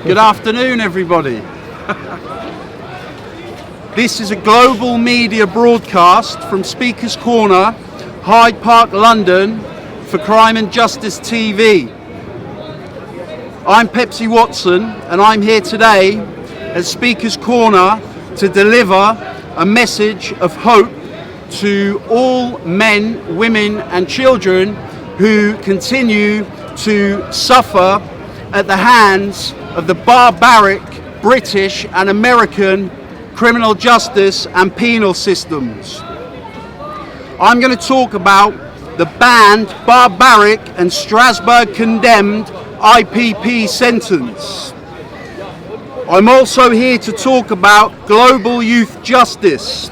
Good afternoon, everybody. This is a global media broadcast from Speaker's Corner, Hyde Park, London, for Crime and Justice TV. I'm Pepsi Watson, and I'm here today at Speaker's Corner to deliver a message of hope to all men, women and children who continue to suffer at the hands of the barbaric British and American criminal justice and penal systems. I'm going to talk about the banned, barbaric and Strasbourg condemned IPP sentence. I'm also here to talk about global youth justice.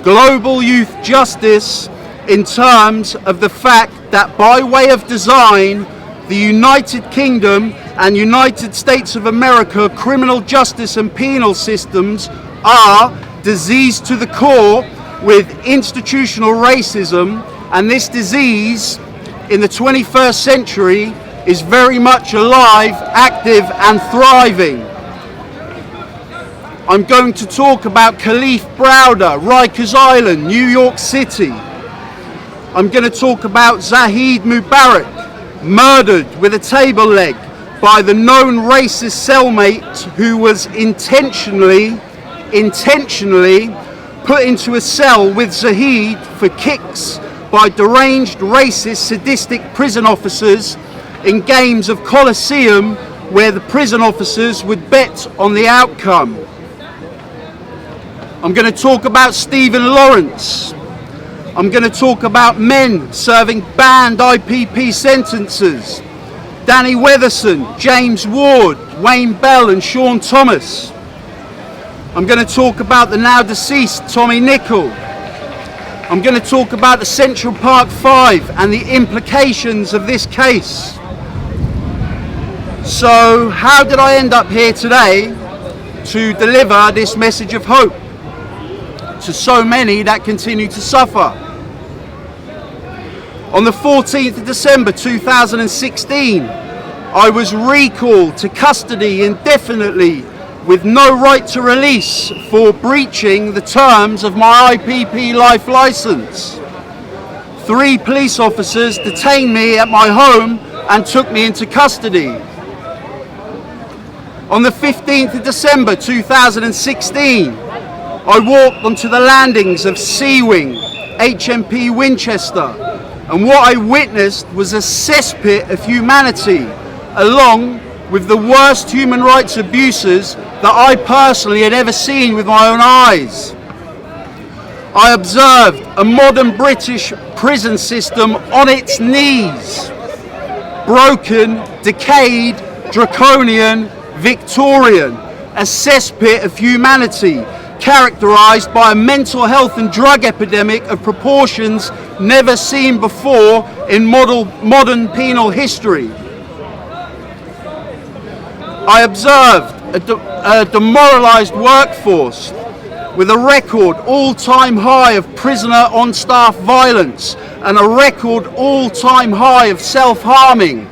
Global youth justice in terms of the fact that by way of design, the United Kingdom and United States of America criminal justice and penal systems are diseased to the core with institutional racism, and this disease in the 21st century is very much alive, active and thriving. I'm going to talk about Khalif Browder, Rikers Island, New York City. I'm going to talk about Zahid Mubarak, murdered with a table leg by the known racist cellmate who was intentionally put into a cell with Zahid for kicks by deranged, racist, sadistic prison officers in games of Colosseum where the prison officers would bet on the outcome. I'm going to talk about Stephen Lawrence. I'm going to talk about men serving banned IPP sentences. Danny Weatherson, James Ward, Wayne Bell and Sean Thomas. I'm going to talk about the now deceased Tommy Nicol. I'm going to talk about the Central Park 5 and the implications of this case. So how did I end up here today to deliver this message of hope to so many that continue to suffer? On the 14th of December 2016, I was recalled to custody indefinitely with no right to release for breaching the terms of my IPP life licence. 3 police officers detained me at my home and took me into custody. On the 15th of December 2016, I walked onto the landings of Sea Wing, HMP Winchester, and what I witnessed was a cesspit of humanity, along with the worst human rights abuses that I personally had ever seen with my own eyes. I observed a modern British prison system on its knees, broken, decayed, draconian, Victorian, a cesspit of humanity, characterised by a mental health and drug epidemic of proportions never seen before in modern penal history. I observed a demoralised workforce with a record all-time high of prisoner on-staff violence and a record all-time high of self-harming.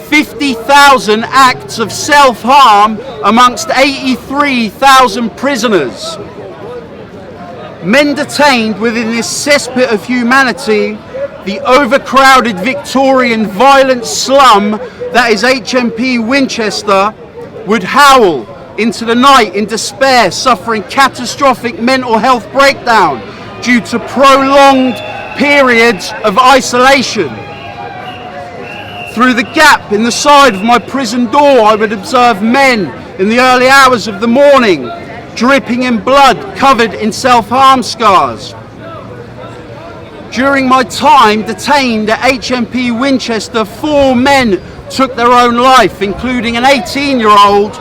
50,000 acts of self-harm amongst 83,000 prisoners. Men detained within this cesspit of humanity, the overcrowded Victorian violent slum that is HMP Winchester, would howl into the night in despair, suffering catastrophic mental health breakdown due to prolonged periods of isolation. Through the gap in the side of my prison door, I would observe men in the early hours of the morning, dripping in blood, covered in self-harm scars. During my time detained at HMP Winchester, 4 men took their own life, including an 18-year-old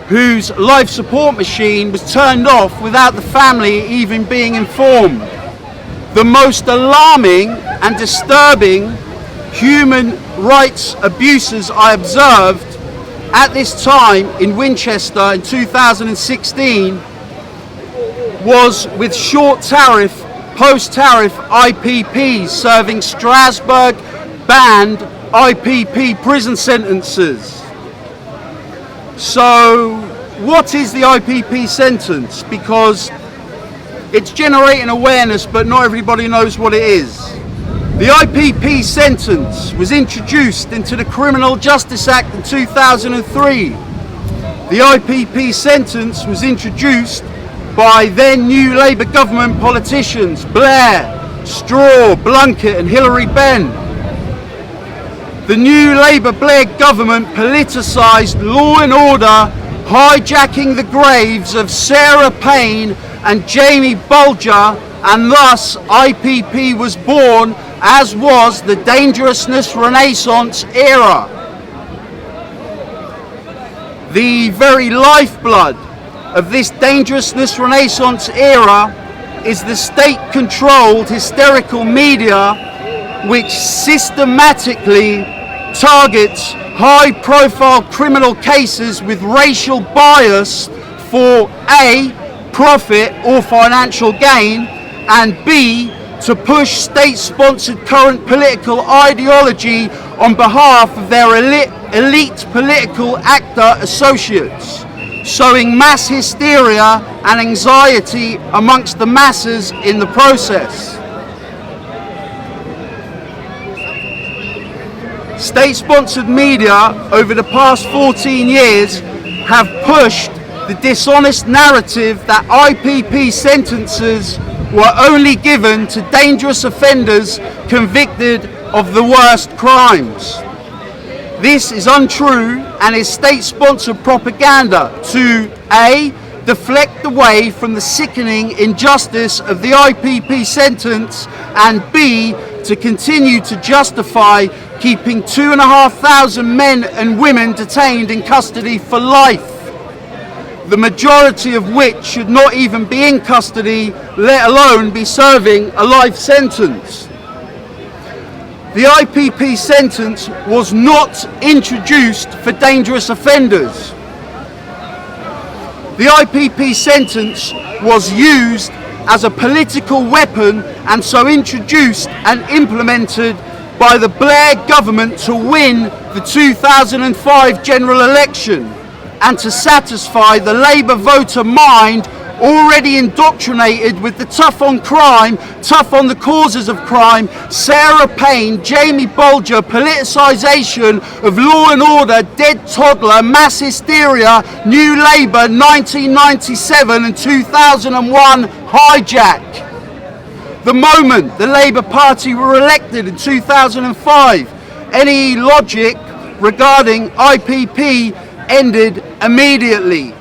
whose life support machine was turned off without the family even being informed. The most alarming and disturbing human rights abuses I observed at this time in Winchester in 2016 was with short tariff, post-tariff IPPs serving Strasbourg banned IPP prison sentences. So what is the IPP sentence? Because it's generating awareness, but not everybody knows what it is. The IPP sentence was introduced into the Criminal Justice Act in 2003. The IPP sentence was introduced by then New Labour government politicians Blair, Straw, Blunkett and Hilary Benn. The New Labour Blair government politicised law and order, hijacking the graves of Sarah Payne and Jamie Bulger, and thus IPP was born, as was the Dangerousness Renaissance era. The very lifeblood of this Dangerousness Renaissance era is the state-controlled hysterical media which systematically targets high-profile criminal cases with racial bias for A, profit or financial gain, and B, to push state-sponsored current political ideology on behalf of their elite political actor associates, sowing mass hysteria and anxiety amongst the masses in the process. State-sponsored media over the past 14 years have pushed the dishonest narrative that IPP sentences were only given to dangerous offenders convicted of the worst crimes. This is untrue and is state-sponsored propaganda to A, deflect away from the sickening injustice of the IPP sentence, and B, to continue to justify keeping 2,500 men and women detained in custody for life, the majority of which should not even be in custody, let alone be serving a life sentence. The IPP sentence was not introduced for dangerous offenders. The IPP sentence was used as a political weapon and so introduced and implemented by the Blair government to win the 2005 general election and to satisfy the Labour voter mind already indoctrinated with the tough on crime, tough on the causes of crime, Sarah Payne, Jamie Bulger, politicisation of law and order, dead toddler, mass hysteria, New Labour, 1997 and 2001 hijack. The moment the Labour Party were elected in 2005, any logic regarding IPP ended immediately.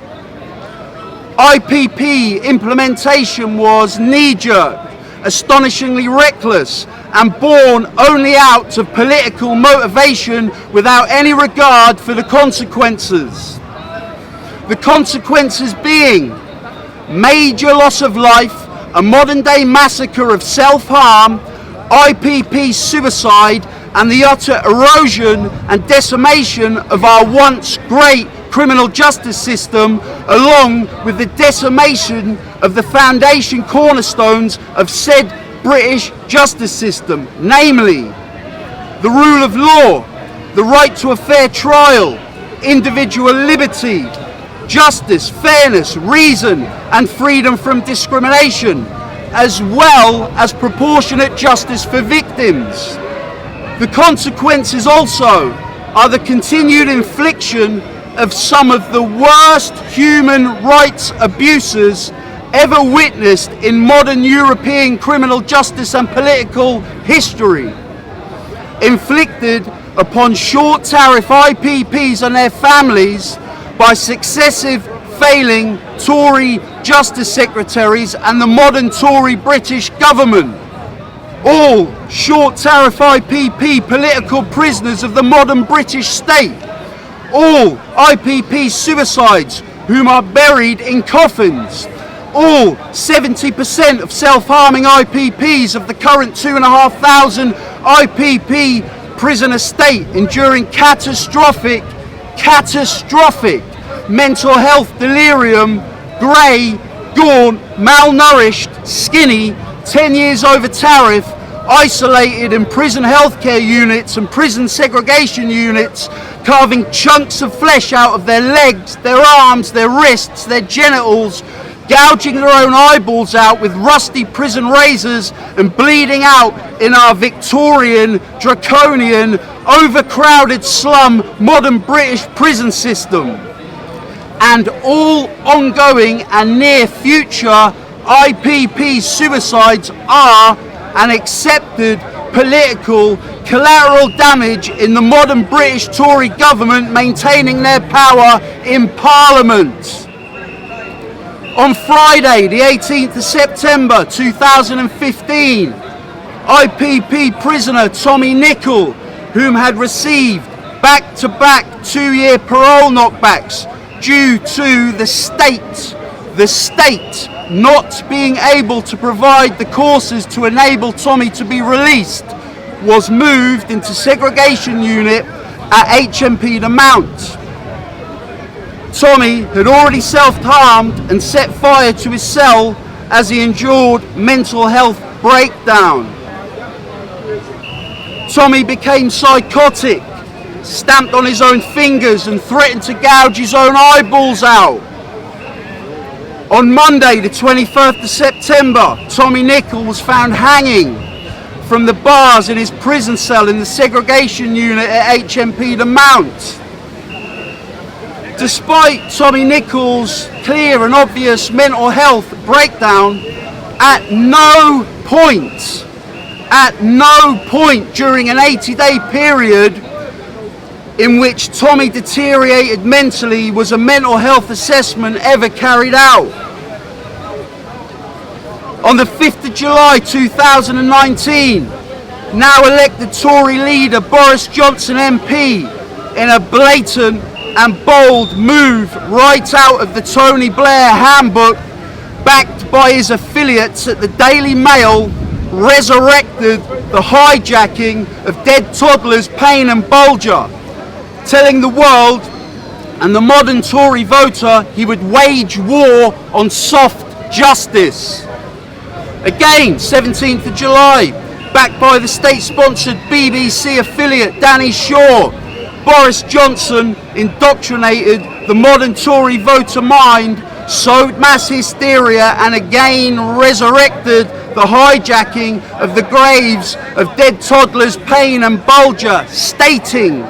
IPP implementation was knee-jerk, astonishingly reckless, and born only out of political motivation without any regard for the consequences. The consequences being major loss of life, a modern-day massacre of self-harm, IPP suicide, and the utter erosion and decimation of our once great criminal justice system, along with the decimation of the foundation cornerstones of said British justice system, namely the rule of law, the right to a fair trial, individual liberty, justice, fairness, reason and freedom from discrimination, as well as proportionate justice for victims. The consequences also are the continued infliction of some of the worst human rights abuses ever witnessed in modern European criminal justice and political history, inflicted upon short tariff IPPs and their families by successive failing Tory Justice Secretaries and the modern Tory British government. All short tariff IPP political prisoners of the modern British state. All IPP suicides whom are buried in coffins. All 70% of self-harming IPPs of the current 2,500 IPP prison estate enduring catastrophic mental health delirium, grey, gaunt, malnourished, skinny, 10 years over tariff, isolated in prison healthcare units and prison segregation units, carving chunks of flesh out of their legs, their arms, their wrists, their genitals, gouging their own eyeballs out with rusty prison razors and bleeding out in our Victorian, draconian, overcrowded slum modern British prison system. And all ongoing and near future IPP suicides are an accepted political collateral damage in the modern British Tory government maintaining their power in Parliament. On Friday, the 18th of September 2015, IPP prisoner Tommy Nicol, whom had received back-to-back 2-year parole knockbacks due to the state not being able to provide the courses to enable Tommy to be released, was moved into segregation unit at HMP The Mount. Tommy had already self-harmed and set fire to his cell as he endured mental health breakdown. Tommy became psychotic, stamped on his own fingers and threatened to gouge his own eyeballs out. On Monday, the 21st of September, Tommy Nicol was found hanging from the bars in his prison cell in the segregation unit at HMP The Mount. Despite Tommy Nicol's clear and obvious mental health breakdown, at no point during an 80-day period in which Tommy deteriorated mentally was a mental health assessment ever carried out. On the 5th of July 2019, now elected Tory leader Boris Johnson MP, in a blatant and bold move right out of the Tony Blair handbook, backed by his affiliates at the Daily Mail, resurrected the hijacking of dead toddlers Payne and Bolger, telling the world and the modern Tory voter he would wage war on soft justice. Again, 17th of July, backed by the state-sponsored BBC affiliate Danny Shaw, Boris Johnson indoctrinated the modern Tory voter mind, sowed mass hysteria and again resurrected the hijacking of the graves of dead toddlers Payne and Bolger, stating,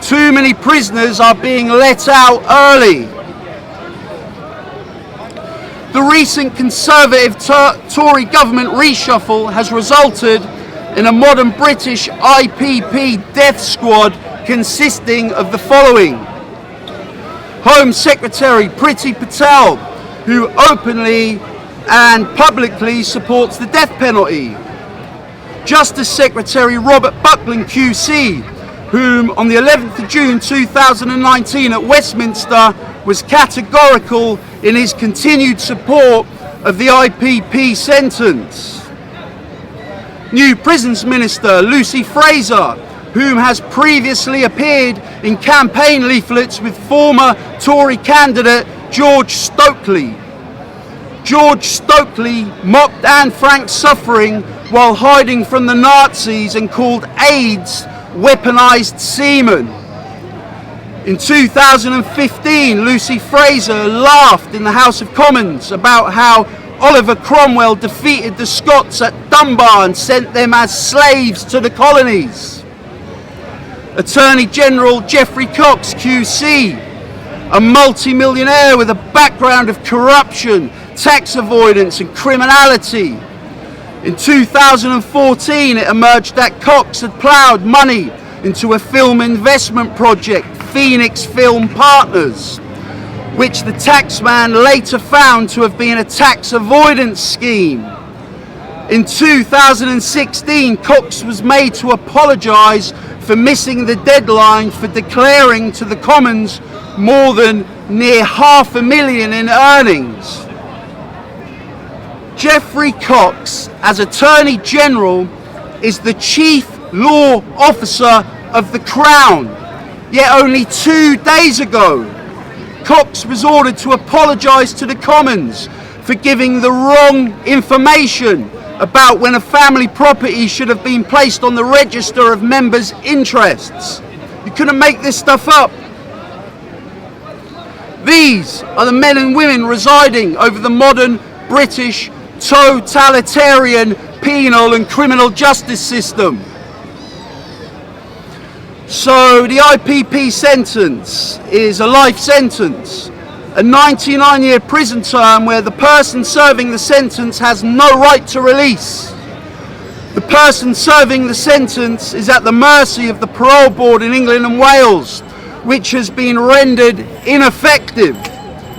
"Too many prisoners are being let out early." The recent Conservative Tory government reshuffle has resulted in a modern British IPP death squad consisting of the following: Home Secretary Priti Patel, who openly and publicly supports the death penalty; Justice Secretary Robert Buckland QC, whom on the 11th of June 2019 at Westminster was categorical in his continued support of the IPP sentence; New Prisons Minister Lucy Fraser, whom has previously appeared in campaign leaflets with former Tory candidate George Stokely. George Stokely mocked Anne Frank's suffering while hiding from the Nazis and called AIDS weaponised semen. In 2015, Lucy Fraser laughed in the House of Commons about how Oliver Cromwell defeated the Scots at Dunbar and sent them as slaves to the colonies. Attorney General Geoffrey Cox QC, a multi-millionaire with a background of corruption, tax avoidance and criminality. In 2014, it emerged that Cox had ploughed money into a film investment project, Phoenix Film Partners, which the taxman later found to have been a tax avoidance scheme. In 2016, Cox was made to apologise for missing the deadline for declaring to the Commons more than near $500,000 in earnings. Geoffrey Cox, as Attorney General, is the Chief Law Officer of the Crown. Yet only 2 days ago, Cox was ordered to apologise to the Commons for giving the wrong information about when a family property should have been placed on the register of members' interests. You couldn't make this stuff up. These are the men and women residing over the modern British totalitarian penal and criminal justice system. So the IPP sentence is a life sentence, a 99-year prison term where the person serving the sentence has no right to release. The person serving the sentence is at the mercy of the parole board in England and Wales, which has been rendered ineffective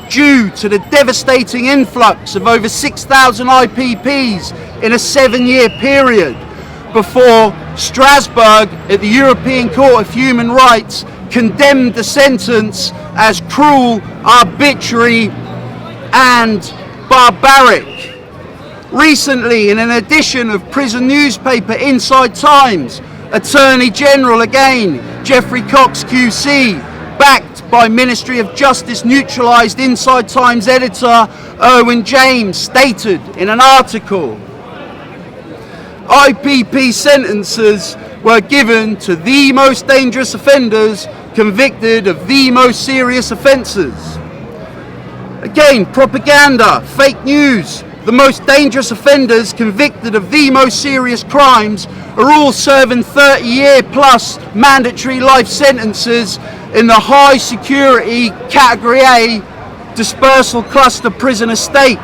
due to the devastating influx of over 6,000 IPPs in a 7-year period before Strasbourg at the European Court of Human Rights condemned the sentence as cruel, arbitrary and barbaric. Recently, in an edition of prison newspaper Inside Times, Attorney General again, Geoffrey Cox QC, backed by Ministry of Justice neutralised Inside Times editor Erwin James, stated in an article, IPP sentences were given to the most dangerous offenders convicted of the most serious offences. Again, propaganda, fake news. The most dangerous offenders convicted of the most serious crimes are all serving 30-year plus mandatory life sentences in the high security Category A dispersal cluster prison estate.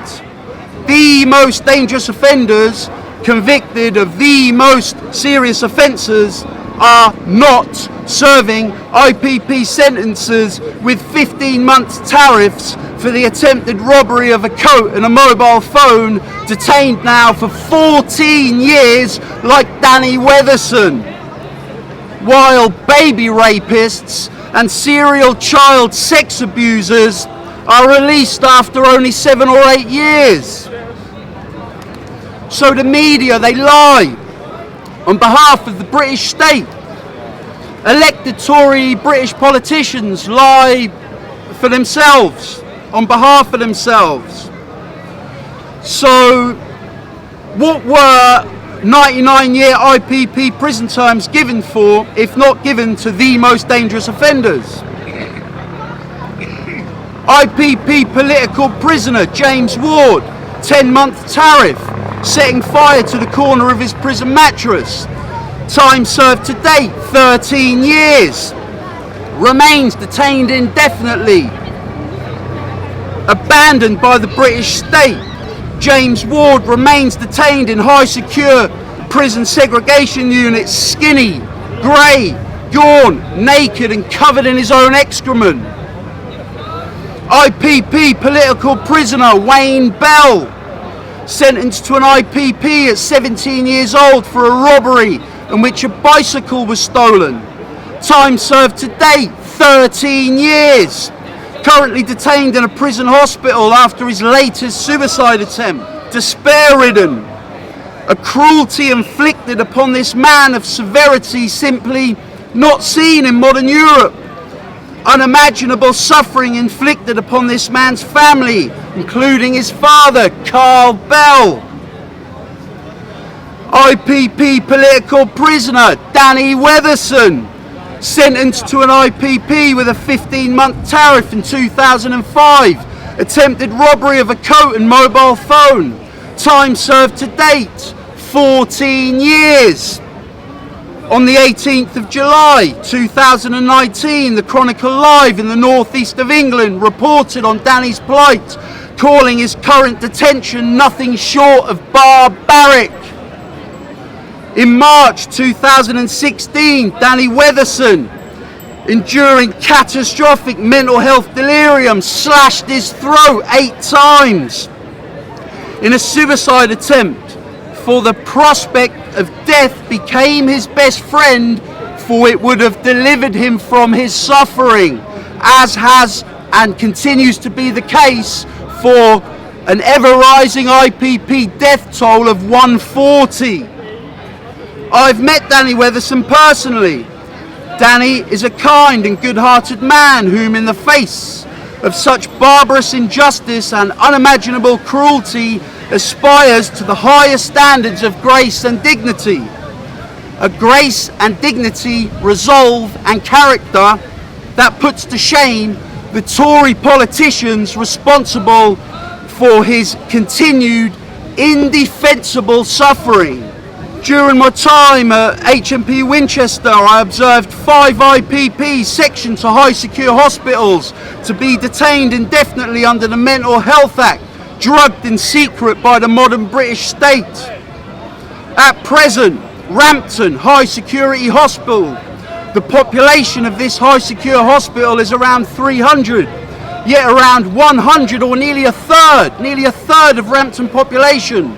The most dangerous offenders convicted of the most serious offences are not serving IPP sentences with 15-month tariffs for the attempted robbery of a coat and a mobile phone, detained now for 14 years like Danny Weatherson, while baby rapists and serial child sex abusers are released after only 7 or 8 years. So the media, they lie on behalf of the British state. Elected Tory British politicians lie for themselves, on behalf of themselves. So what were 99-year IPP prison terms given for, if not given to the most dangerous offenders? IPP political prisoner James Ward, 10-month tariff, setting fire to the corner of his prison mattress. Time served to date, 13 years. Remains detained indefinitely. Abandoned by the British state. James Ward remains detained in high secure prison segregation units, skinny, grey, yawn, naked and covered in his own excrement. IPP political prisoner Wayne Bell, sentenced to an IPP at 17 years old for a robbery in which a bicycle was stolen. Time served to date, 13 years. Currently detained in a prison hospital after his latest suicide attempt, despair-ridden. A cruelty inflicted upon this man of severity simply not seen in modern Europe. Unimaginable suffering inflicted upon this man's family, including his father, Carl Bell. IPP political prisoner Danny Weatherson, sentenced to an IPP with a 15-month tariff in 2005, attempted robbery of a coat and mobile phone. Time served to date, 14 years. On the 18th of July 2019, the Chronicle Live in the northeast of England reported on Danny's plight, calling his current detention nothing short of barbaric. In March 2016, Danny Weatherson, enduring catastrophic mental health delirium, slashed his throat 8 times in a suicide attempt. For the prospect of death became his best friend, for it would have delivered him from his suffering, as has and continues to be the case for an ever-rising IPP death toll of 140. I've met Danny Weatherson personally. Danny is a kind and good-hearted man whom, in the face of such barbarous injustice and unimaginable cruelty, aspires to the highest standards of grace and dignity. a grace and dignity, resolve and character that puts to shame the Tory politicians responsible for his continued indefensible suffering. During my time at HMP Winchester, I observed 5 IPPs sectioned to high secure hospitals to be detained indefinitely under the Mental Health Act, drugged in secret by the modern British state. At present, Rampton High Security Hospital, the population of this high secure hospital is around 300, yet around 100 or nearly a third of Rampton population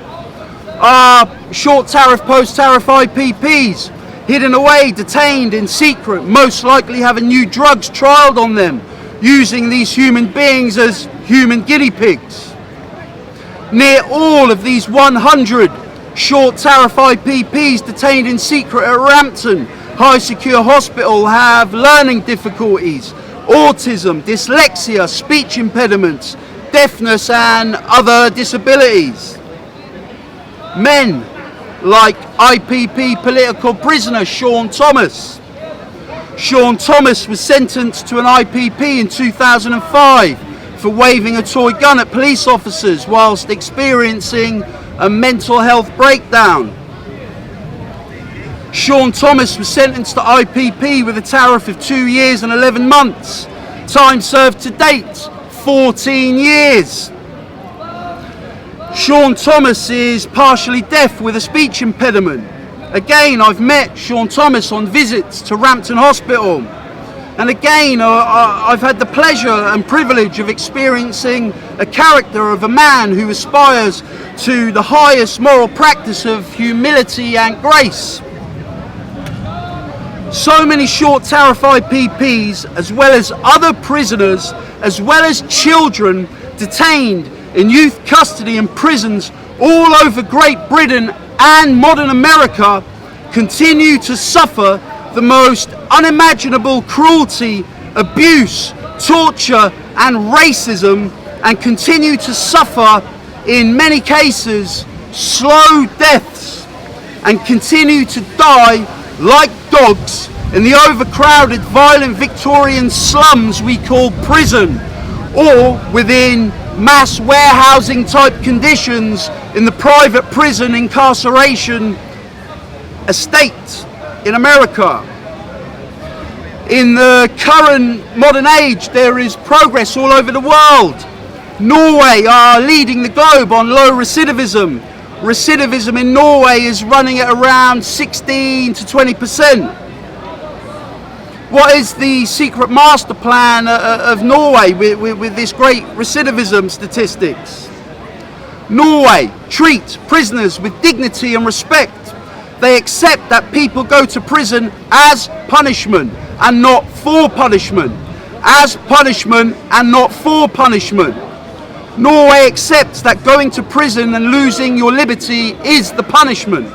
are short tariff, post tariff IPPs, hidden away, detained in secret, most likely having new drugs trialled on them, using these human beings as human guinea pigs. Near all of these 100 short tariff IPPs detained in secret at Rampton High Secure Hospital have learning difficulties, autism, dyslexia, speech impediments, deafness and other disabilities. Men like IPP political prisoner Sean Thomas. Sean Thomas was sentenced to an IPP in 2005 for waving a toy gun at police officers whilst experiencing a mental health breakdown. Sean Thomas was sentenced to IPP with a tariff of 2 years and 11 months. Time served to date, 14 years. Sean Thomas is partially deaf with a speech impediment. Again, I've met Sean Thomas on visits to Rampton Hospital. And again, I've had the pleasure and privilege of experiencing a character of a man who aspires to the highest moral practice of humility and grace. So many short tariff IPPs, as well as other prisoners, as well as children detained in youth custody in prisons all over Great Britain and modern America, continue to suffer the most unimaginable cruelty, abuse, torture and racism, and continue to suffer, in many cases, slow deaths, and continue to die like dogs in the overcrowded, violent Victorian slums we call prison, or within mass warehousing type conditions in the private prison incarceration estate in America. In the current modern age, there is progress all over the world. Norway are leading the globe on low recidivism. Recidivism in Norway is running at around 16 to 20%. What is the secret master plan of Norway with this great recidivism statistics? Norway treat prisoners with dignity and respect. They accept that people go to prison as punishment and not for punishment. As punishment and not for punishment. Norway accepts that going to prison and losing your liberty is the punishment.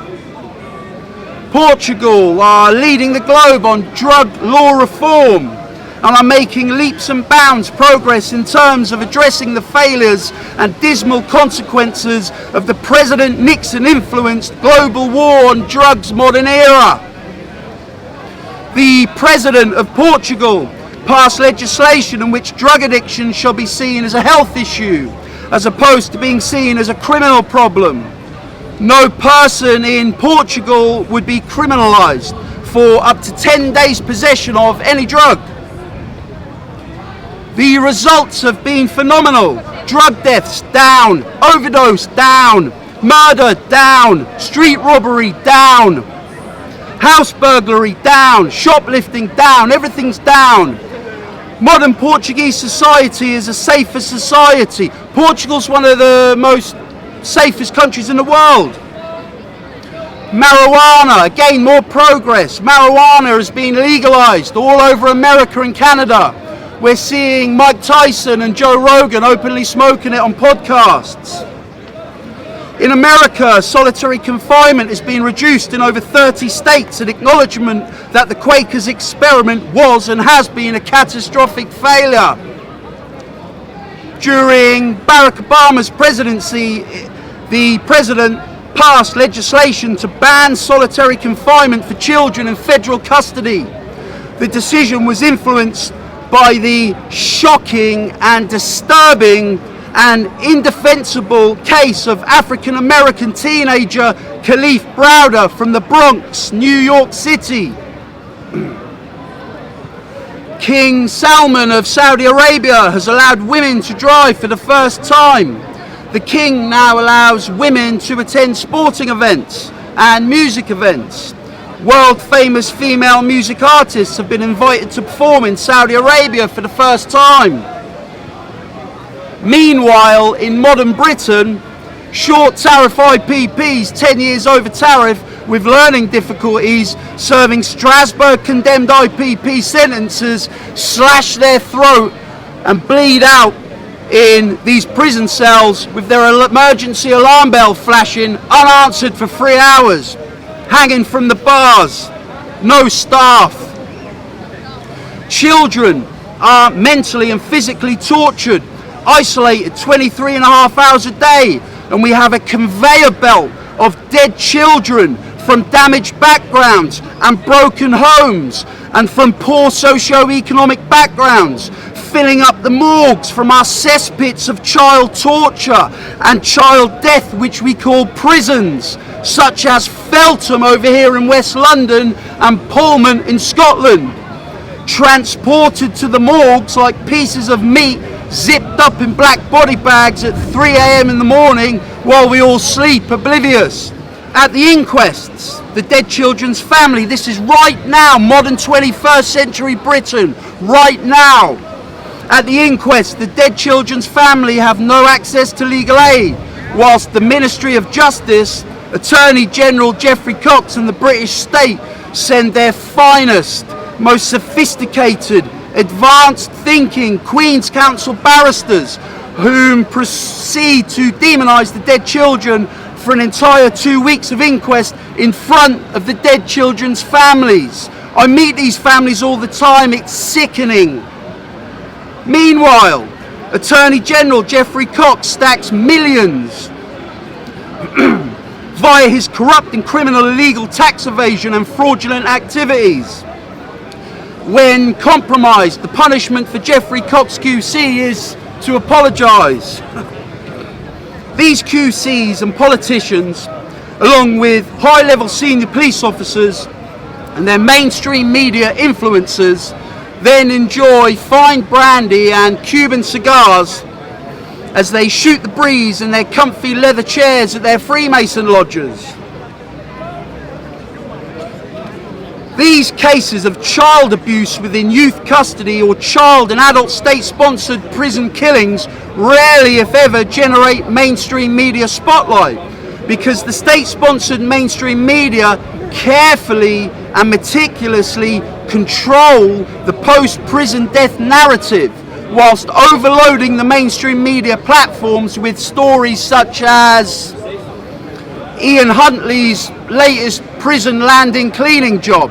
Portugal are leading the globe on drug law reform and are making leaps and bounds progress in terms of addressing the failures and dismal consequences of the President Nixon influenced global war on drugs modern era. The President of Portugal passed legislation in which drug addiction shall be seen as a health issue as opposed to being seen as a criminal problem. No person in Portugal would be criminalised for up to 10 days possession of any drug. The results have been phenomenal. Drug deaths down, overdose down, murder down, street robbery down, house burglary down, shoplifting down, everything's down. Modern Portuguese society is a safer society. Portugal's one of the most safest countries in the world. Marijuana, again more progress. Marijuana has been legalised all over America and Canada. We're seeing Mike Tyson and Joe Rogan openly smoking it on podcasts. In America, solitary confinement has been reduced in over 30 states in acknowledgement that the Quakers experiment was and has been a catastrophic failure. During Barack Obama's presidency, the president passed legislation to ban solitary confinement for children in federal custody. The decision was influenced by the shocking and disturbing and indefensible case of African-American teenager Khalif Browder from the Bronx, New York City. King Salman of Saudi Arabia has allowed women to drive for the first time. The king now allows women to attend sporting events and music events. World-famous female music artists have been invited to perform in Saudi Arabia for the first time. Meanwhile, in modern Britain, short tariff IPPs, 10 years over tariff, with learning difficulties, serving Strasbourg condemned IPP sentences, slash their throat and bleed out in these prison cells with their emergency alarm bell flashing unanswered for 3 hours, hanging from the bars, no staff. Children are mentally and physically tortured, isolated 23.5 hours a day, and we have a conveyor belt of dead children from damaged backgrounds and broken homes and from poor socio-economic backgrounds, filling up the morgues from our cesspits of child torture and child death, which we call prisons, such as Feltham over here in West London and Pullman in Scotland, transported to the morgues like pieces of meat zipped up in black body bags at 3 a.m. in the morning while we all sleep oblivious. At the inquests, the dead children's family, this is right now, modern 21st century Britain, right now. At the inquest, the dead children's family have no access to legal aid, whilst the Ministry of Justice, Attorney General Geoffrey Cox and the British state send their finest, most sophisticated, advanced thinking Queen's Counsel barristers, whom proceed to demonise the dead children for an entire 2 weeks of inquest in front of the dead children's families. I meet these families all the time, it's sickening. Meanwhile, Attorney General Geoffrey Cox stacks millions via his corrupt and criminal illegal tax evasion and fraudulent activities. When compromised, the punishment for Geoffrey Cox QC is to apologise. These QCs and politicians, along with high-level senior police officers and their mainstream media influencers, then enjoy fine brandy and Cuban cigars as they shoot the breeze in their comfy leather chairs at their Freemason lodges. These cases of child abuse within youth custody or child and adult state-sponsored prison killings rarely, if ever, generate mainstream media spotlight, because the state-sponsored mainstream media carefully and meticulously control the post-prison death narrative, whilst overloading the mainstream media platforms with stories such as Ian Huntley's latest prison landing cleaning job,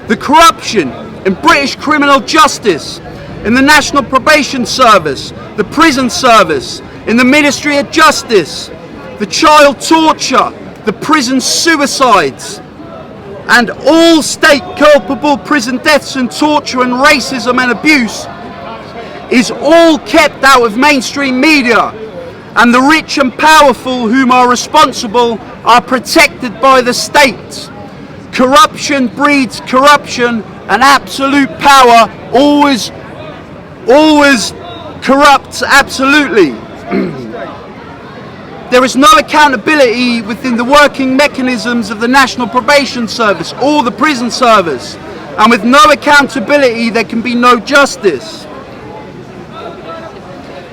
the corruption in British criminal justice, in the National Probation Service, the Prison Service, in the Ministry of Justice, the child torture, the prison suicides, and all state culpable prison deaths and torture and racism and abuse is all kept out of mainstream media, and the rich and powerful whom are responsible are protected by the state. Corruption breeds corruption, and absolute power always corrupts absolutely. There is no accountability within the working mechanisms of the National Probation Service or the Prison Service, and with no accountability there can be no justice.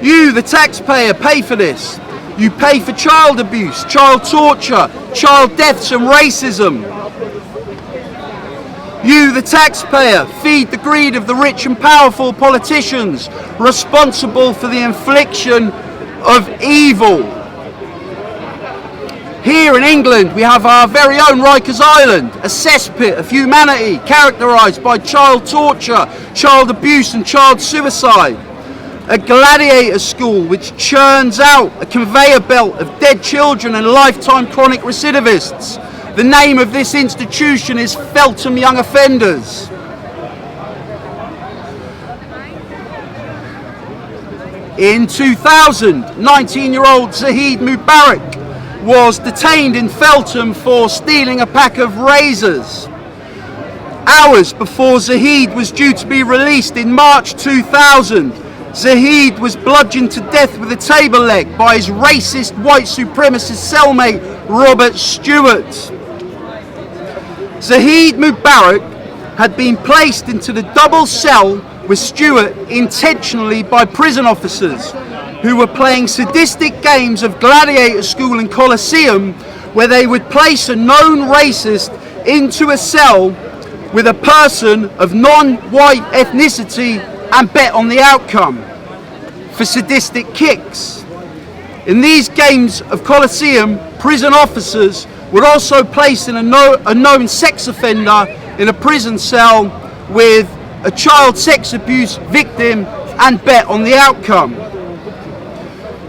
You, the taxpayer, pay for this. You pay for child abuse, child torture, child deaths and racism. You, the taxpayer, feed the greed of the rich and powerful politicians responsible for the infliction of evil. Here in England, we have our very own Rikers Island, a cesspit of humanity characterised by child torture, child abuse and child suicide. A gladiator school which churns out a conveyor belt of dead children and lifetime chronic recidivists. The name of this institution is Feltham Young Offenders. In 2000, 19-year-old Zahid Mubarak was detained in Feltham for stealing a pack of razors. Hours before Zahid was due to be released in March 2000, Zahid was bludgeoned to death with a table leg by his racist white supremacist cellmate Robert Stewart. Zahid Mubarak had been placed into the double cell with Stewart intentionally by prison officers who were playing sadistic games of gladiator school and Colosseum, where they would place a known racist into a cell with a person of non-white ethnicity and bet on the outcome for sadistic kicks. In these games of Colosseum, prison officers would also place a known sex offender in a prison cell with a child sex abuse victim and bet on the outcome.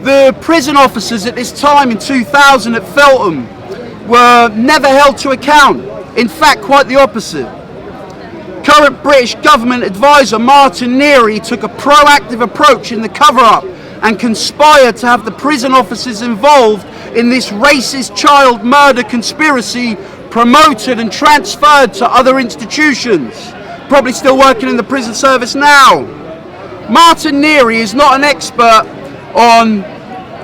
The prison officers at this time in 2000 at Feltham were never held to account. In fact, quite the opposite. Current British government advisor Martin Neary took a proactive approach in the cover-up and conspired to have the prison officers involved in this racist child murder conspiracy promoted and transferred to other institutions, probably still working in the prison service now. Martin Neary is not an expert on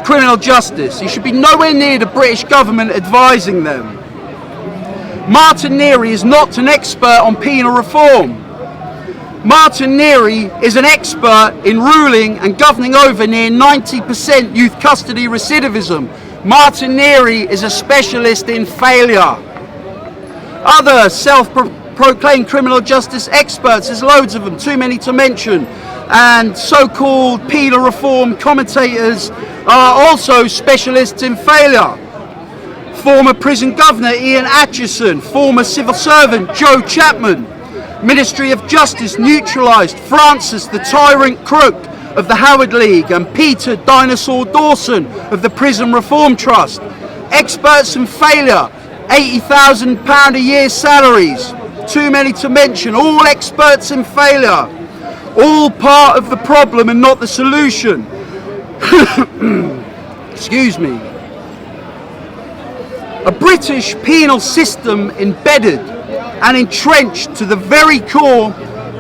criminal justice. He should be nowhere near the British government advising them. Martin Neary is not an expert on penal reform. Martin Neary is an expert in ruling and governing over near 90% youth custody recidivism. Martin Neary is a specialist in failure. Other self-proclaimed criminal justice experts, there's loads of them, too many to mention, and so-called penal reform commentators are also specialists in failure. Former prison governor Ian Atchison, former civil servant Joe Chapman, Ministry of Justice neutralised Francis the Tyrant Crook of the Howard League and Peter Dinosaur Dawson of the Prison Reform Trust. Experts in failure, £80,000 a year salaries, too many to mention, all experts in failure, all part of the problem and not the solution. Excuse me. A British penal system embedded and entrenched to the very core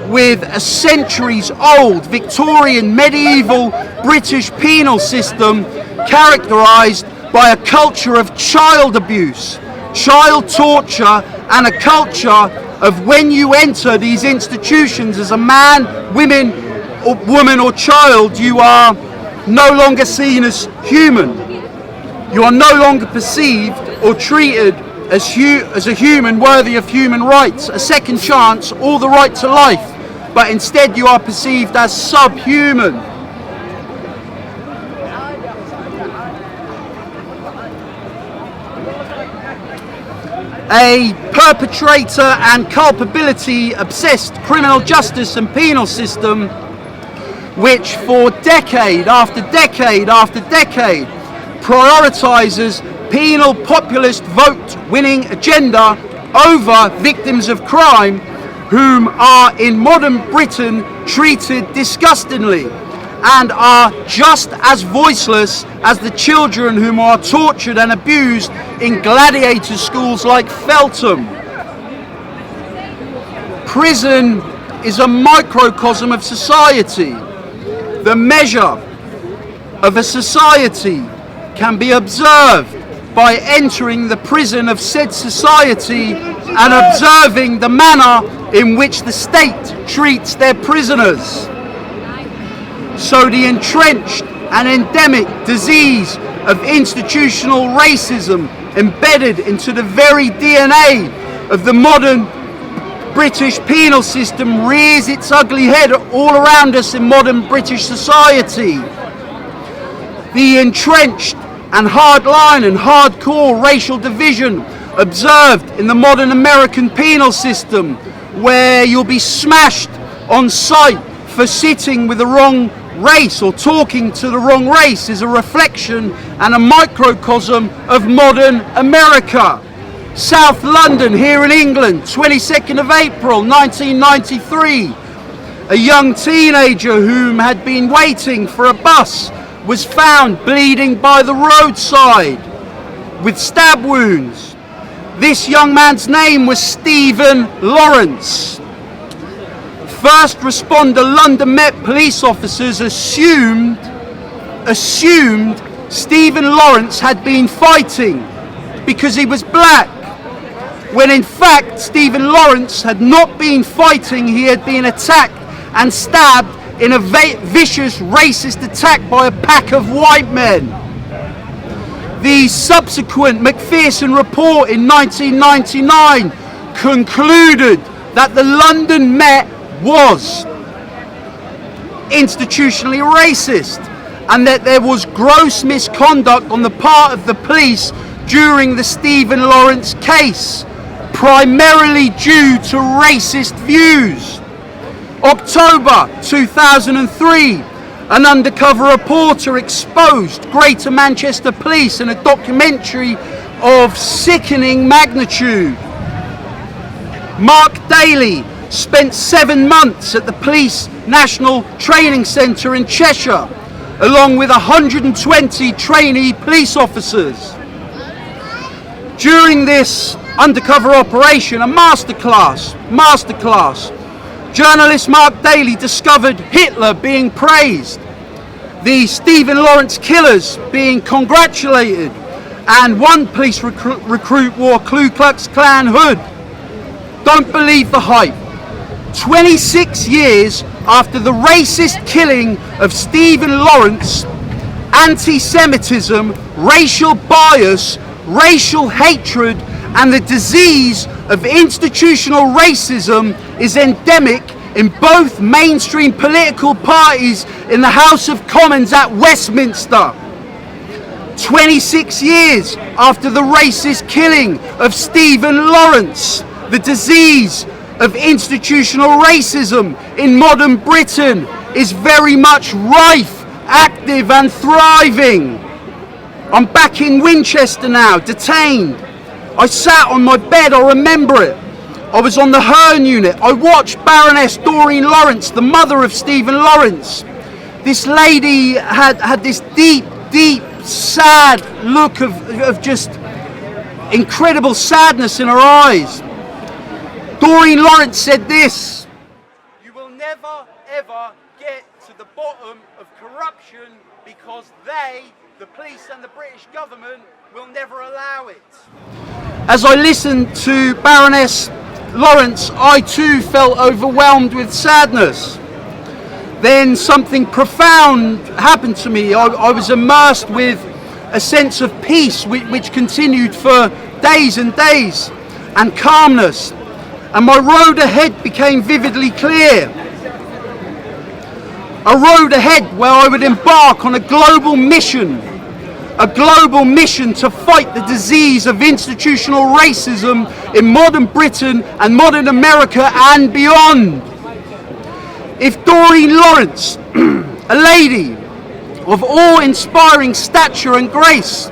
with a centuries-old Victorian medieval British penal system characterised by a culture of child abuse, child torture, and a culture of when you enter these institutions as a man, woman or child, you are no longer seen as human. You are no longer perceived or treated as a human worthy of human rights, a second chance, or the right to life, but instead you are perceived as subhuman. A perpetrator and culpability obsessed criminal justice and penal system which for decade after decade after decade prioritises penal populist vote winning agenda over victims of crime whom are in modern Britain treated disgustingly and are just as voiceless as the children whom are tortured and abused in gladiator schools like Feltham. Prison is a microcosm of society. The measure of a society can be observed by entering the prison of said society and observing the manner in which the state treats their prisoners. So the entrenched and endemic disease of institutional racism embedded into the very DNA of the modern British penal system rears its ugly head all around us in modern British society. The entrenched and hardline and hardcore racial division observed in the modern American penal system, where you'll be smashed on sight for sitting with the wrong race or talking to the wrong race is a reflection and a microcosm of modern America. South London here in England, 22nd of April 1993. A young teenager whom had been waiting for a bus was found bleeding by the roadside with stab wounds. This young man's name was Stephen Lawrence. First responder London Met police officers assumed Stephen Lawrence had been fighting because he was black, when in fact Stephen Lawrence had not been fighting. He had been attacked and stabbed in a vicious racist attack by a pack of white men. The subsequent Macpherson report in 1999 concluded that the London Met was institutionally racist and that there was gross misconduct on the part of the police during the Stephen Lawrence case, primarily due to racist views. October 2003, an undercover reporter exposed Greater Manchester Police in a documentary of sickening magnitude. Mark Daly spent 7 months at the Police National Training Centre in Cheshire, along with 120 trainee police officers. During this undercover operation, a masterclass, journalist Mark Daly discovered Hitler being praised, the Stephen Lawrence killers being congratulated, and one police recruit wore Ku Klux Klan hood. Don't believe the hype. 26 years after the racist killing of Stephen Lawrence, anti-Semitism, racial bias, racial hatred, and the disease of institutional racism is endemic in both mainstream political parties in the House of Commons at Westminster. 26 years after the racist killing of Stephen Lawrence, the disease of institutional racism in modern Britain is very much rife, active and thriving. I'm back in Winchester now, detained. I sat on my bed, I remember it. I was on the Herne unit. I watched Baroness Doreen Lawrence, the mother of Stephen Lawrence. This lady had this deep, sad look of just incredible sadness in her eyes. Doreen Lawrence said this: "You will never ever get to the bottom of corruption because they, the police and the British government, will never allow it." As I listened to Baroness Lawrence, I too felt overwhelmed with sadness. Then something profound happened to me. I was immersed with a sense of peace which continued for days and days, and calmness. And my road ahead became vividly clear. A road ahead where I would embark on a global mission to fight the disease of institutional racism in modern Britain and modern America and beyond. If Doreen Lawrence, a lady of awe-inspiring stature and grace,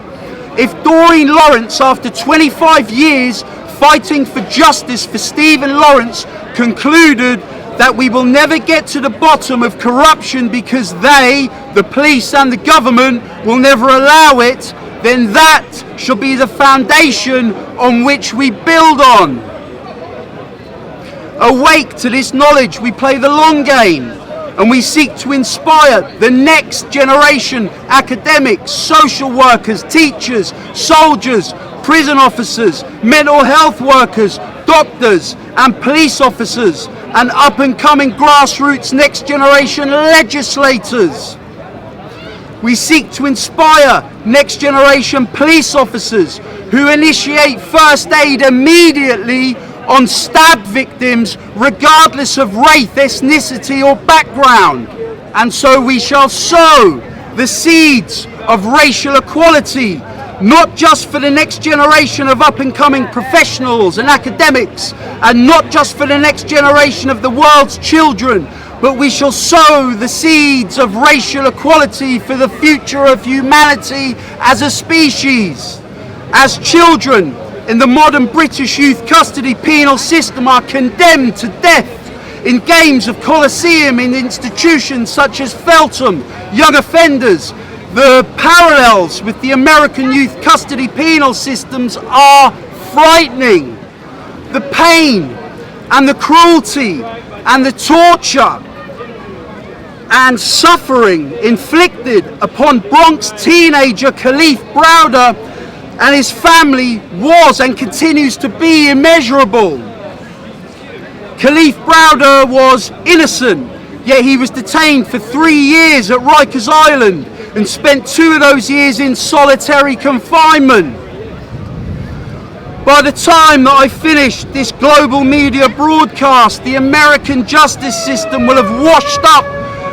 if Doreen Lawrence, after 25 years fighting for justice for Stephen Lawrence, concluded that we will never get to the bottom of corruption because they, the police and the government, will never allow it, then that shall be the foundation on which we build on. Awake to this knowledge, we play the long game, and we seek to inspire the next generation: academics, social workers, teachers, soldiers, prison officers, mental health workers, doctors and police officers, and up-and-coming grassroots next generation legislators. We seek to inspire next generation police officers who initiate first aid immediately on stabbed victims regardless of race, ethnicity or background. And so we shall sow the seeds of racial equality, not just for the next generation of up-and-coming professionals and academics, and not just for the next generation of the world's children, but we shall sow the seeds of racial equality for the future of humanity as a species. As children in the modern British youth custody penal system are condemned to death in games of Colosseum in institutions such as Feltham, young offenders, the parallels with the American youth custody penal systems are frightening. The pain and the cruelty and the torture and suffering inflicted upon Bronx teenager Kalief Browder and his family was and continues to be immeasurable. Kalief Browder was innocent, yet he was detained for 3 years at Rikers Island and spent 2 of those years in solitary confinement. By the time that I finish this global media broadcast, the American justice system will have washed up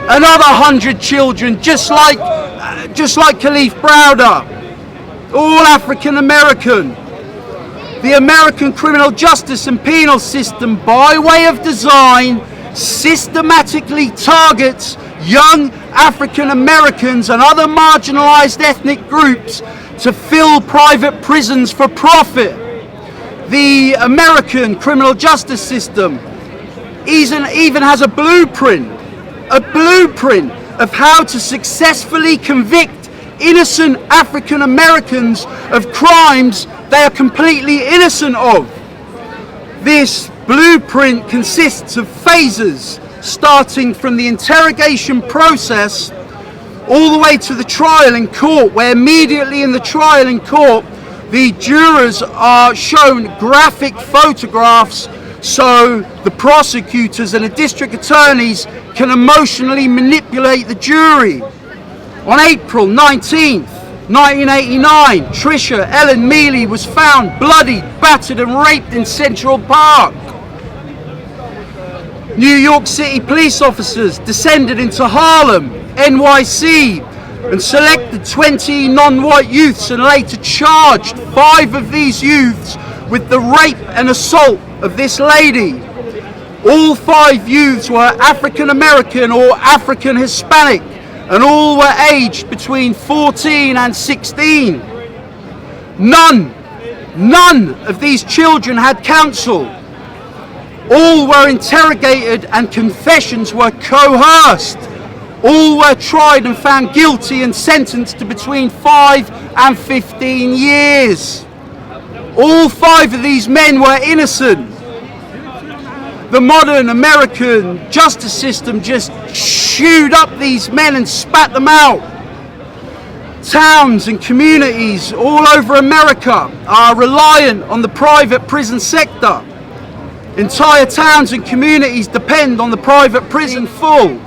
another 100 children just like Kalief Browder, all African American. The American criminal justice and penal system, by way of design, systematically targets young African Americans and other marginalized ethnic groups to fill private prisons for profit. The American criminal justice system even has a blueprint of how to successfully convict innocent African Americans of crimes they are completely innocent of. This blueprint consists of phases starting from the interrogation process all the way to the trial in court, where immediately in the trial in court the jurors are shown graphic photographs so the prosecutors and the district attorneys can emotionally manipulate the jury. On April 19th, 1989, Trisha Ellen Mealy was found bloodied, battered and raped in Central Park. New York City police officers descended into Harlem, NYC, and selected 20 non-white youths and later charged 5 of these youths with the rape and assault of this lady. All 5 youths were African American or African Hispanic, and all were aged between 14 and 16. None of these children had counsel. All were interrogated and confessions were coerced. All were tried and found guilty and sentenced to between 5 and 15 years. All 5 of these men were innocent. The modern American justice system just chewed up these men and spat them out. Towns and communities all over America are reliant on the private prison sector. Entire towns and communities depend on the private prison full.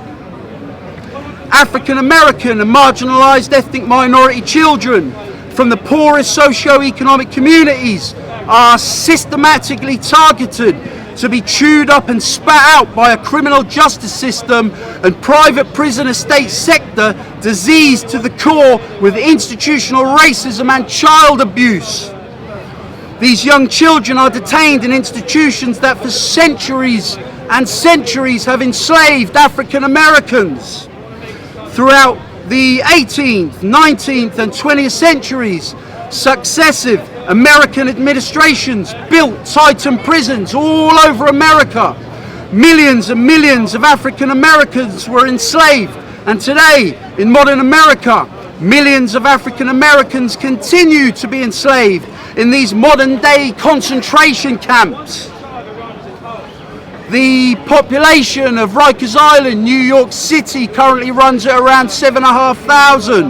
African American and marginalized ethnic minority children from the poorest socio-economic communities are systematically targeted to be chewed up and spat out by a criminal justice system and private prison estate sector diseased to the core with institutional racism and child abuse. These young children are detained in institutions that for centuries and centuries have enslaved African Americans. Throughout the 18th, 19th and 20th centuries, successive American administrations built Titan prisons all over America. Millions and millions of African Americans were enslaved, and today in modern America, millions of African Americans continue to be enslaved in these modern day concentration camps. The population of Rikers Island, New York City, currently runs at around 7,500.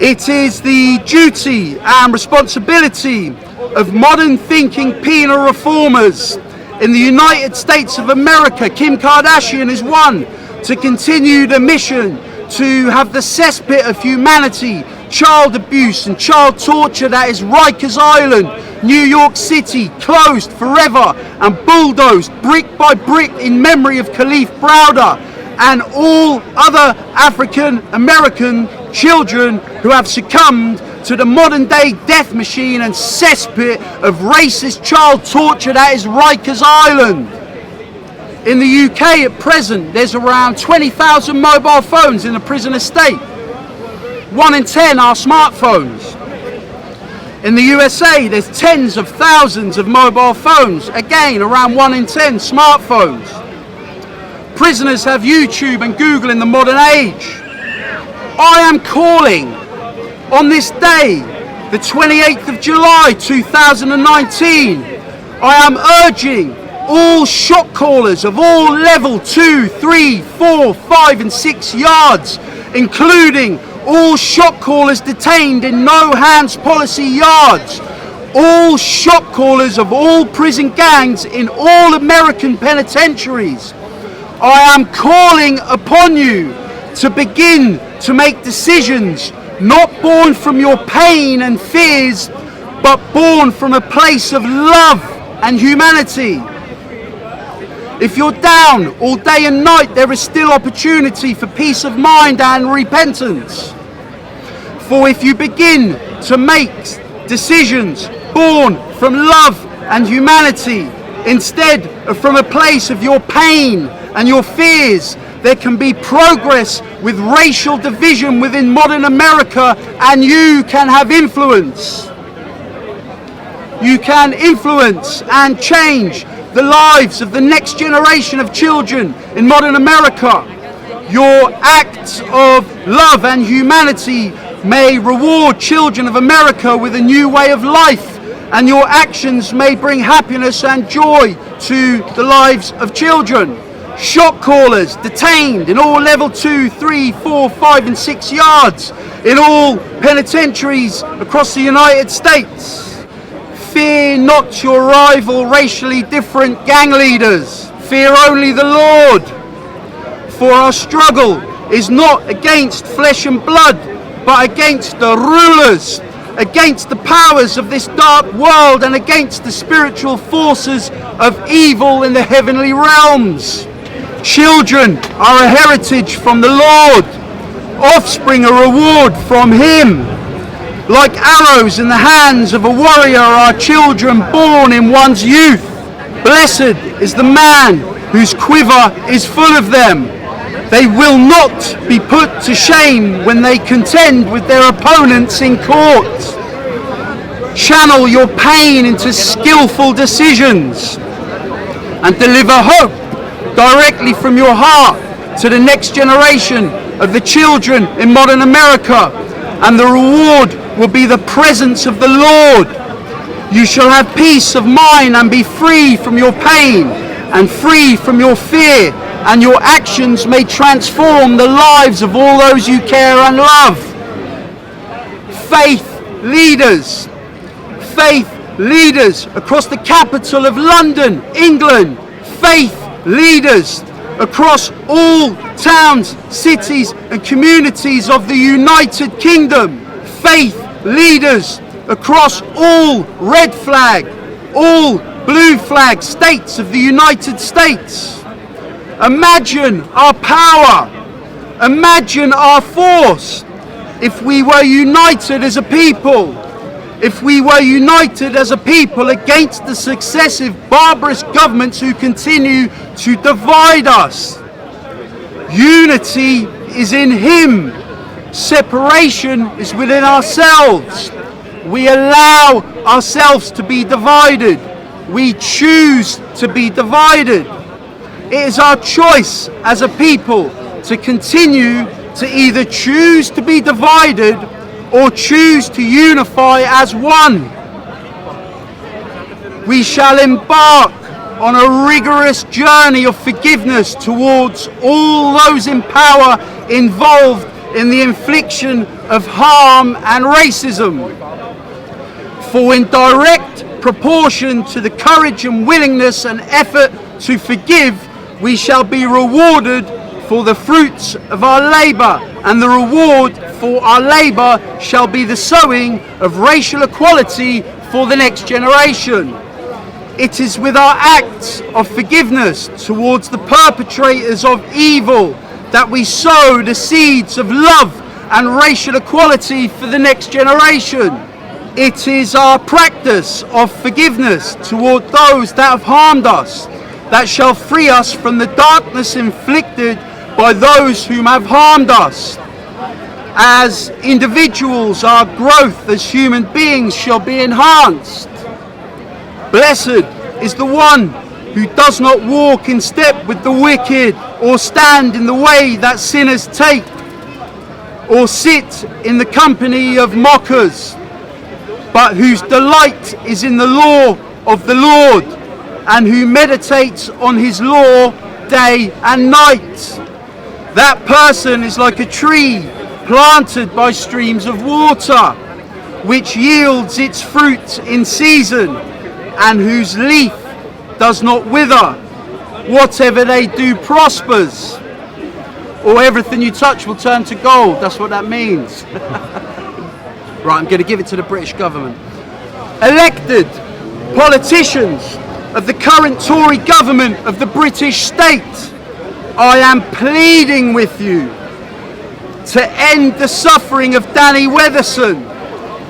It is the duty and responsibility of modern thinking penal reformers in the United States of America, Kim Kardashian is one, to continue the mission to have the cesspit of humanity, child abuse and child torture that is Rikers Island, New York City, closed forever and bulldozed brick by brick in memory of Kalief Browder and all other African American children who have succumbed to the modern day death machine and cesspit of racist child torture that is Rikers Island. In the UK at present, there's around 20,000 mobile phones in the prison estate. 1 in 10 are smartphones. In the USA, there's tens of thousands of mobile phones. Again, around 1 in 10 smartphones. Prisoners have YouTube and Google in the modern age. I am calling on this day, the 28th of July 2019, I am urging all shot callers of all level 2, 3, 4, 5 and 6 yards, including all shot callers detained in no hands policy yards, all shot callers of all prison gangs in all American penitentiaries. I am calling upon you to begin to make decisions not born from your pain and fears, but born from a place of love and humanity. If you're down all day and night, there is still opportunity for peace of mind and repentance. For if you begin to make decisions born from love and humanity, instead of from a place of your pain and your fears, there can be progress with racial division within modern America, and you can have influence. You can influence and change the lives of the next generation of children in modern America. Your acts of love and humanity may reward children of America with a new way of life, and your actions may bring happiness and joy to the lives of children. Shot callers detained in all level 2, 3, 4, 5 and 6 yards in all penitentiaries across the United States. Fear not your rival racially different gang leaders. Fear only the Lord. For our struggle is not against flesh and blood, but against the rulers, against the powers of this dark world, and against the spiritual forces of evil in the heavenly realms. Children are a heritage from the Lord, offspring a reward from Him. Like arrows in the hands of a warrior are children born in one's youth. Blessed is the man whose quiver is full of them. They will not be put to shame when they contend with their opponents in court. Channel your pain into skillful decisions and deliver hope directly from your heart to the next generation of the children in modern America, and the reward will be the presence of the Lord. You shall have peace of mind and be free from your pain and free from your fear, and your actions may transform the lives of all those you care and love. Faith leaders across the capital of London, England, faith leaders across all towns, cities and communities of the United Kingdom, faith leaders across all red flag, all blue flag states of the United States. Imagine our power, imagine our force if we were united as a people. If we were united as a people against the successive barbarous governments who continue to divide us. Unity is in Him. Separation is within ourselves. We allow ourselves to be divided. We choose to be divided. It is our choice as a people to continue to either choose to be divided or choose to unify as one. We shall embark on a rigorous journey of forgiveness towards all those in power involved in the infliction of harm and racism. For in direct proportion to the courage and willingness and effort to forgive, we shall be rewarded for the fruits of our labour, and the reward for our labour shall be the sowing of racial equality for the next generation. It is with our acts of forgiveness towards the perpetrators of evil that we sow the seeds of love and racial equality for the next generation. It is our practice of forgiveness toward those that have harmed us that shall free us from the darkness inflicted by those whom have harmed us. As individuals, our growth as human beings shall be enhanced. Blessed is the one who does not walk in step with the wicked, or stand in the way that sinners take, or sit in the company of mockers, but whose delight is in the law of the Lord, and who meditates on his law day and night. That person is like a tree planted by streams of water, which yields its fruit in season, and whose leaf does not wither. Whatever they do prospers, or everything you touch will turn to gold. That's what that means. Right, I'm going to give it to the British government. Elected politicians of the current Tory government of the British state, I am pleading with you to end the suffering of Danny Weatherson.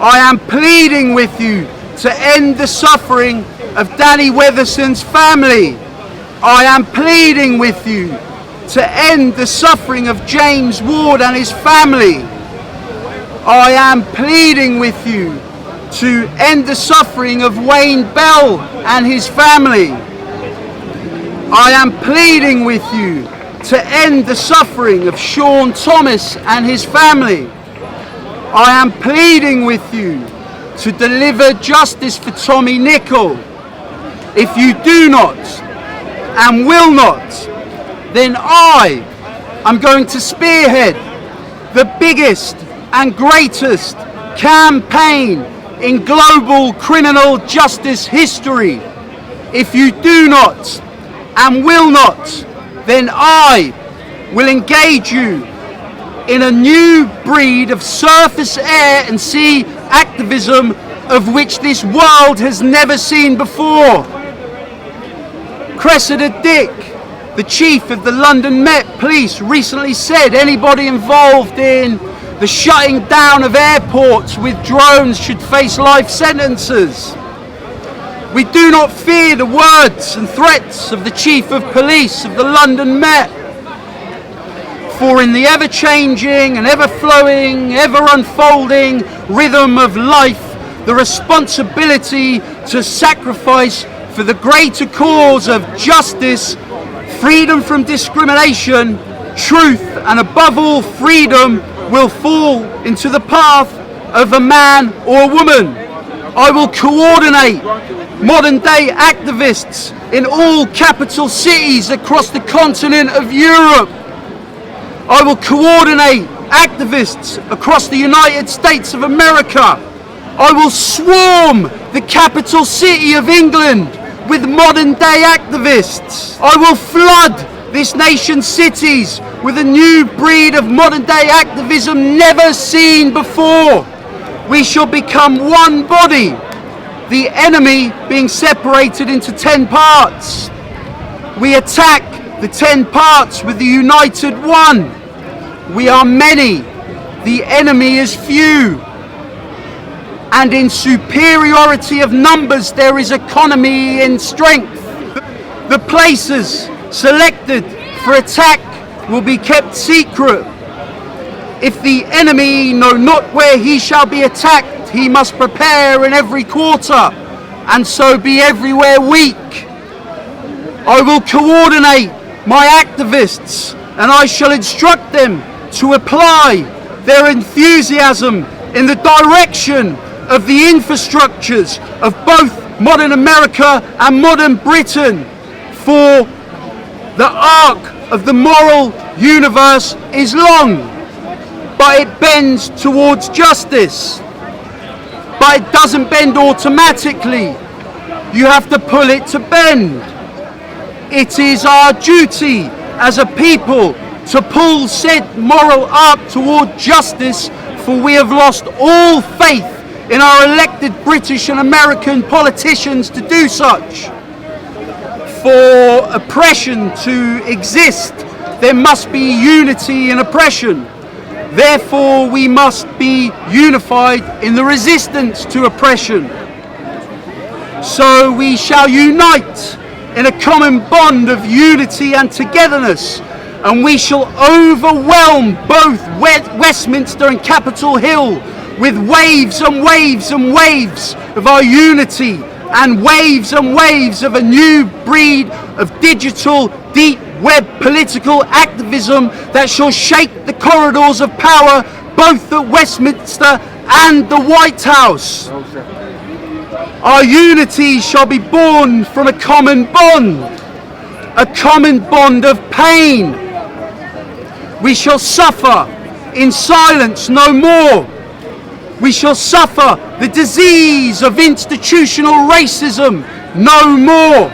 I am pleading with you to end the suffering of Danny Weatherson's family. I am pleading with you to end the suffering of James Ward and his family. I am pleading with you to end the suffering of Wayne Bell and his family. I am pleading with you to end the suffering of Sean Thomas and his family. I am pleading with you to deliver justice for Tommy Nicol. If you do not and will not, then I am going to spearhead the biggest and greatest campaign in global criminal justice history. If you do not and will not, then I will engage you in a new breed of surface, air and sea activism of which this world has never seen before. Cressida Dick, the chief of the London Met Police, recently said anybody involved in the shutting down of airports with drones should face life sentences. We do not fear the words and threats of the Chief of Police of the London Met. For in the ever-changing and ever-flowing, ever-unfolding rhythm of life, the responsibility to sacrifice for the greater cause of justice, freedom from discrimination, truth, and above all freedom will fall into the path of a man or a woman. I will coordinate modern day activists in all capital cities across the continent of Europe. I will coordinate activists across the United States of America. I will swarm the capital city of England with modern day activists. I will flood this nation's cities with a new breed of modern day activism never seen before. We shall become one body, the enemy being separated into 10 parts. We attack the 10 parts with the united one. We are many, the enemy is few. And in superiority of numbers there is economy in strength. The places selected for attack will be kept secret. If the enemy know not where he shall be attacked, he must prepare in every quarter, and so be everywhere weak. I will coordinate my activists, and I shall instruct them to apply their enthusiasm in the direction of the infrastructures of both modern America and modern Britain, for the arc of the moral universe is long, but it bends towards justice. But it doesn't bend automatically. You have to pull it to bend. It is our duty as a people to pull said moral arc toward justice, for we have lost all faith in our elected British and American politicians to do such. For oppression to exist, there must be unity in oppression. Therefore, we must be unified in the resistance to oppression. So we shall unite in a common bond of unity and togetherness, and we shall overwhelm both Westminster and Capitol Hill with waves and waves and waves of our unity, and waves of a new breed of digital, deep web political activism that shall shake the corridors of power both at Westminster and the White House. Our unity shall be born from a common bond of pain. We shall suffer in silence no more. We shall suffer the disease of institutional racism no more.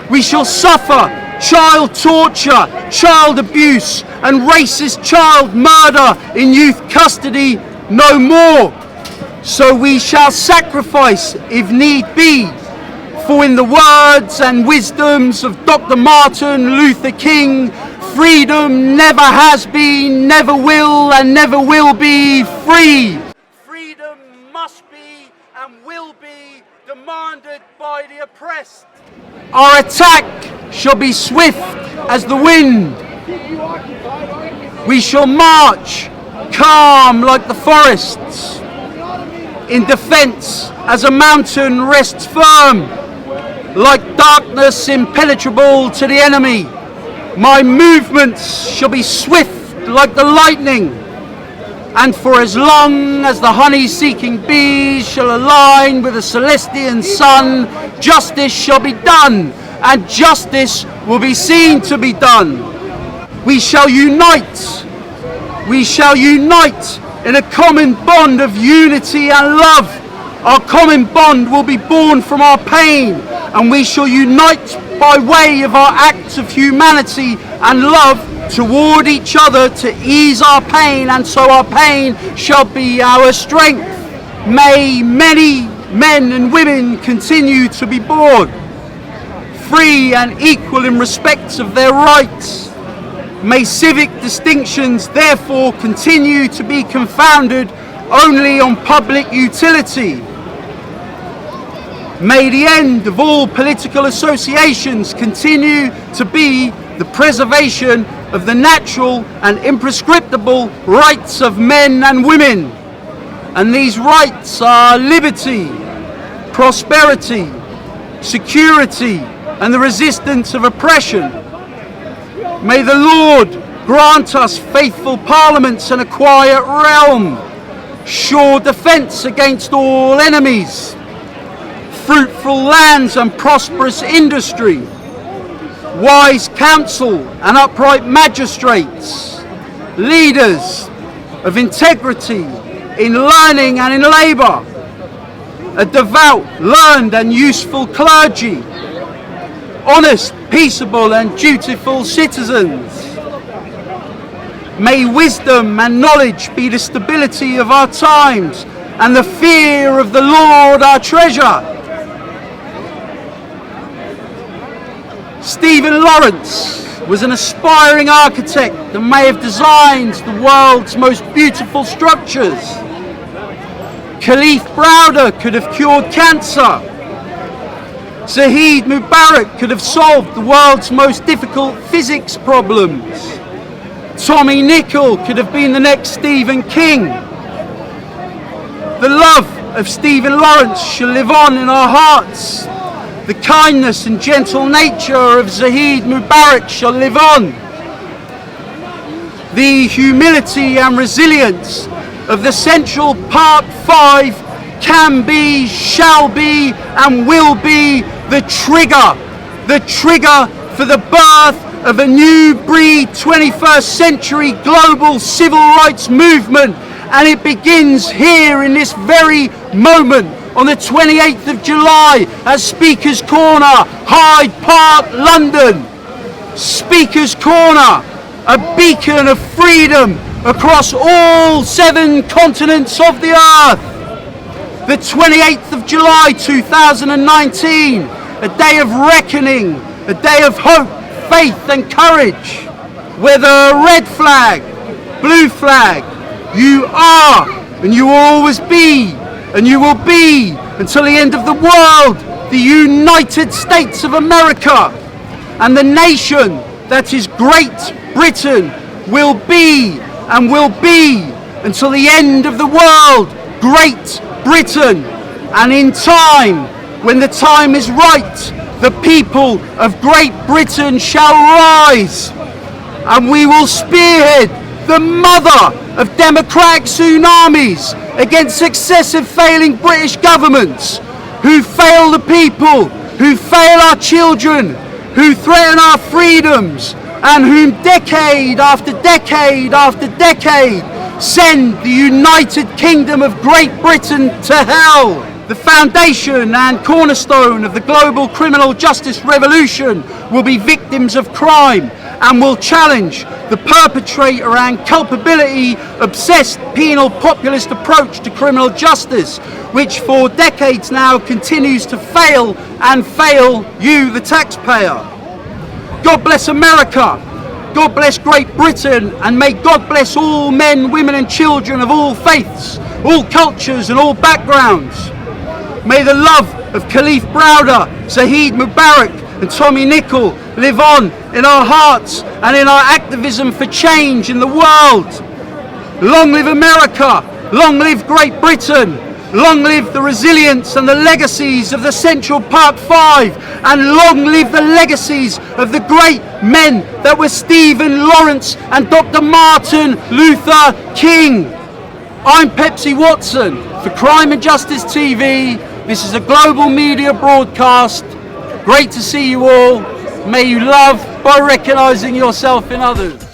We shall suffer child torture, child abuse, and racist child murder in youth custody no more. So we shall sacrifice if need be, for in the words and wisdoms of Dr. Martin Luther King, freedom never has been, never will, and never will be free. Freedom must be and will be demanded by the oppressed. Our attack shall be swift as the wind. We shall march calm like the forests, in defence as a mountain rests firm, like darkness impenetrable to the enemy. My movements shall be swift like the lightning, and for as long as the honey-seeking bees shall align with the celestial sun, justice shall be done, and justice will be seen to be done. We shall unite in a common bond of unity and love. Our common bond will be born from our pain, and we shall unite by way of our acts of humanity and love toward each other to ease our pain, and so our pain shall be our strength. May many men and women continue to be born, free and equal in respect of their rights. May civic distinctions therefore continue to be confounded only on public utility. May the end of all political associations continue to be the preservation of the natural and imprescriptible rights of men and women. And these rights are liberty, prosperity, security, and the resistance of oppression. May the Lord grant us faithful parliaments and a quiet realm, sure defence against all enemies, fruitful lands and prosperous industry, wise counsel and upright magistrates, leaders of integrity in learning and in labour, a devout, learned and useful clergy, honest, peaceable and dutiful citizens. May wisdom and knowledge be the stability of our times, and the fear of the Lord our treasure. Stephen Lawrence was an aspiring architect that may have designed the world's most beautiful structures. Khalif Browder could have cured cancer. Zahid Mubarak could have solved the world's most difficult physics problems. Tommy Nicol could have been the next Stephen King. The love of Stephen Lawrence shall live on in our hearts. The kindness and gentle nature of Zahid Mubarak shall live on. The humility and resilience of the Central Park 5 can be, shall be, and will be the trigger for the birth of a new breed 21st century global civil rights movement, and it begins here in this very moment on the 28th of July at Speaker's Corner, Hyde Park, London. Speaker's Corner, a beacon of freedom across all 7 continents of the earth. The 28th of July 2019, a day of reckoning, a day of hope, faith and courage. Whether red flag, blue flag, you are and you will always be, and you will be until the end of the world, the United States of America, and the nation that is Great Britain will be and will be until the end of the world, Great Britain. And in time, when the time is right, the people of Great Britain shall rise, and we will spearhead the mother of democratic tsunamis against successive failing British governments who fail the people, who fail our children, who threaten our freedoms, and whom decade after decade after decade send the United Kingdom of Great Britain to hell. The foundation and cornerstone of the global criminal justice revolution will be victims of crime and will challenge the perpetrator and culpability obsessed penal populist approach to criminal justice, which for decades now continues to fail and fail you, the taxpayer. God bless America, God bless Great Britain, and may God bless all men, women and children of all faiths, all cultures and all backgrounds. May the love of Khalif Browder, Zahid Mubarak and Tommy Nicol live on in our hearts and in our activism for change in the world. Long live America, long live Great Britain, long live the resilience and the legacies of the Central Park Five, and long live the legacies of the great men that were Stephen Lawrence and Dr. Martin Luther King. I'm Pepsi Watson for Crime and Justice TV. This is a global media broadcast. Great to see you all. May you love by recognising yourself in others.